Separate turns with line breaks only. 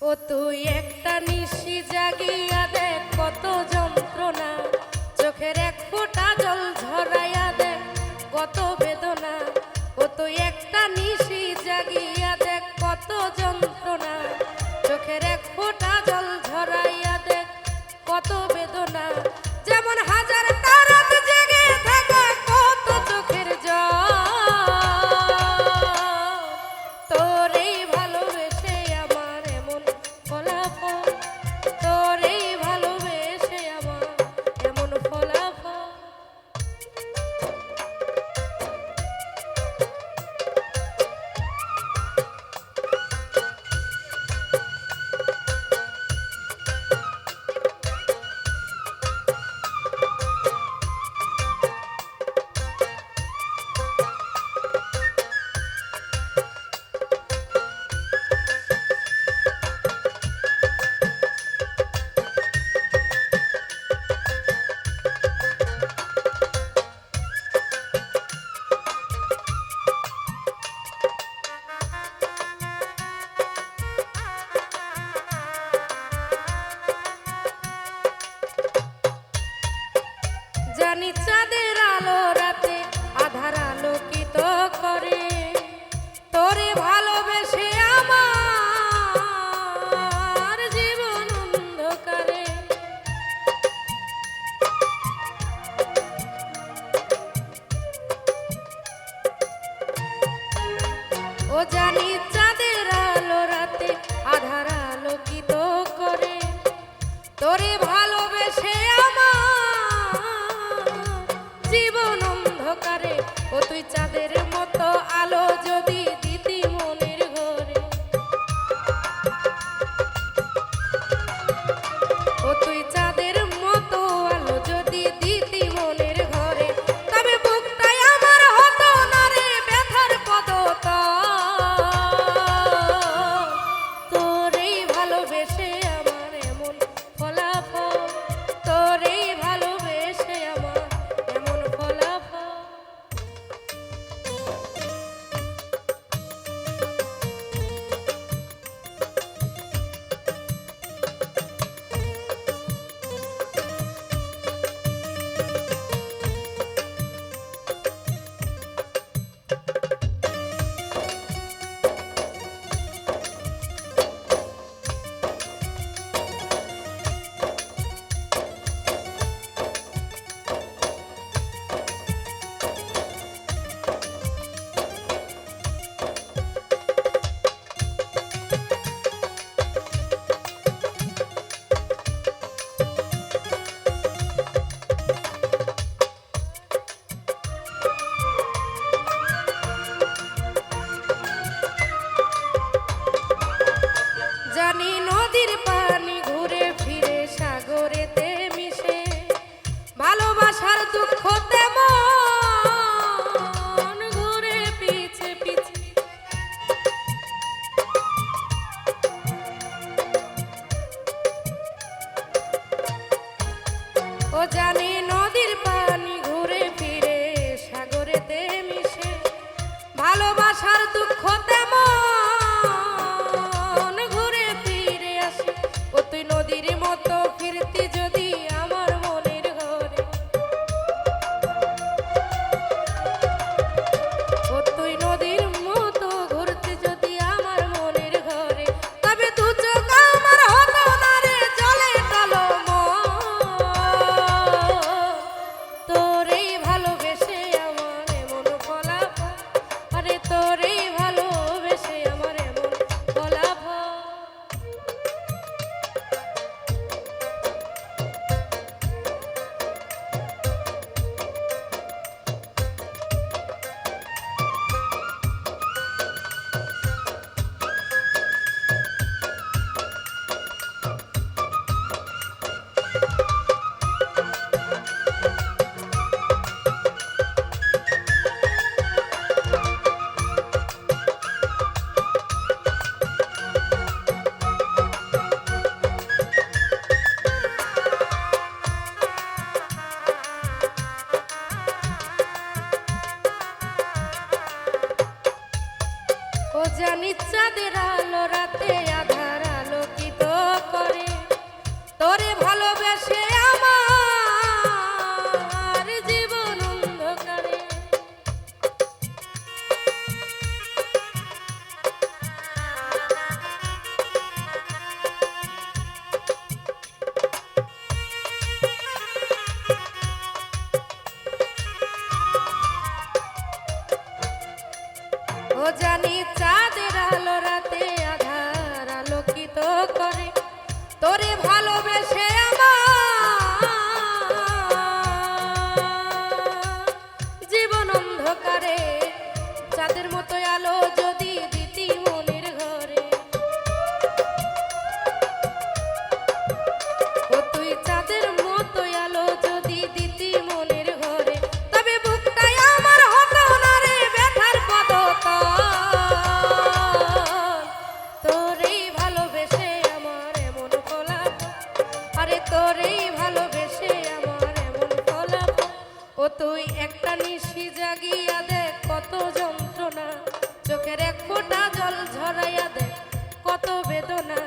ও তুই একটা নিশি জাগিয়া দেখ কত যন্ত্রণা, চোখের এক ফোঁটা জল ঝরাইয়া দেখ কত বেদনা। ও তুই একটা নিশি জাগিয়া দেখ কত যন্ত্রণা, চোখের এক ফোঁটা জল ঝরাইয়া দেখ কত বেদনা। যেমন হাজার রাত জেগে থাকা কত চোখের জল, তোরে ভালোবেসে আমার এমন ফলাফল, তোরে ভালোবেসে আমার এমন ফলাফল। জানি চাঁদের আলো রাতে আধার আলোকিত করে, তোরে ভালোবেসে আমার জীবন অন্ধকারে। ও জানি চাঁদের আলো রাতে আধার আলোকিত করে, তোরে ভালোবেসে জীবন অন্ধকারে। ও তুই চাঁদের মতো আলো যদি দিতি মনের ঘরে, ও তুই চাঁদের মতো আলো যদি দিতি মনের ঘরে, তবে বুকটাই আমার হতো না রে ব্যথার পদতল। তোরেই ভালোবেসে আমার এমন ফলাফল, তোরেই ভালোবেসে আমার এমন ফলাফল। জানি নদীর পানি ঘুরে ফিরে সাগরেতে মিশে, ভালোবাসার দুঃখ তেমন ঘুরে পিছে পিছে। ও জানি নদীর পানি ঘুরে ফিরে সাগরেতে মিশে, ভালোবাসার দুঃখ তেমন ঘুরে ফিরে আসে। ও তুই নদীর মতো ফিরতি যদি আমার মনের ঘরে, ও তুই নদীর মতো ঘুরতে যদি আমার মনের ঘরে, তবে দু চোখ আমার হতো না রে জলে টলমল। তোরেই ভালোবেসে আমার এমন ফলাফল, আরে তোরেই ভালোবেসে আমার এমন ফলাফল। ও জানি চাঁদের আলো রাতে আধার আলোকিত তোরে ভালোবেসে আমার জীবন অন্ধকারে। ও জানি চাঁদের আলো রাতে আধার আলোকিত করে, তোরে ভালোবেসে আমার জীবন অন্ধকারে। চাঁদের মতো আলো যদি দিতি মনের ঘরে, ও তুই চাঁদের মতো আলো যদি দিতি মনের ঘরে, তবে বুকটাই আমার হতো না রে ব্যথার পদতল। তোরেই ভালোবেসে আমার এমন ফলাফল, আরে তোরেই ভালোবেসে আমার এমন ফলাফল। ও তুই একটা নিশি জাগিয়া দেখ কত যন্ত্রণা, চোখের এক ফোঁটা জল ঝরাইয়া দেখ কত বেদনা।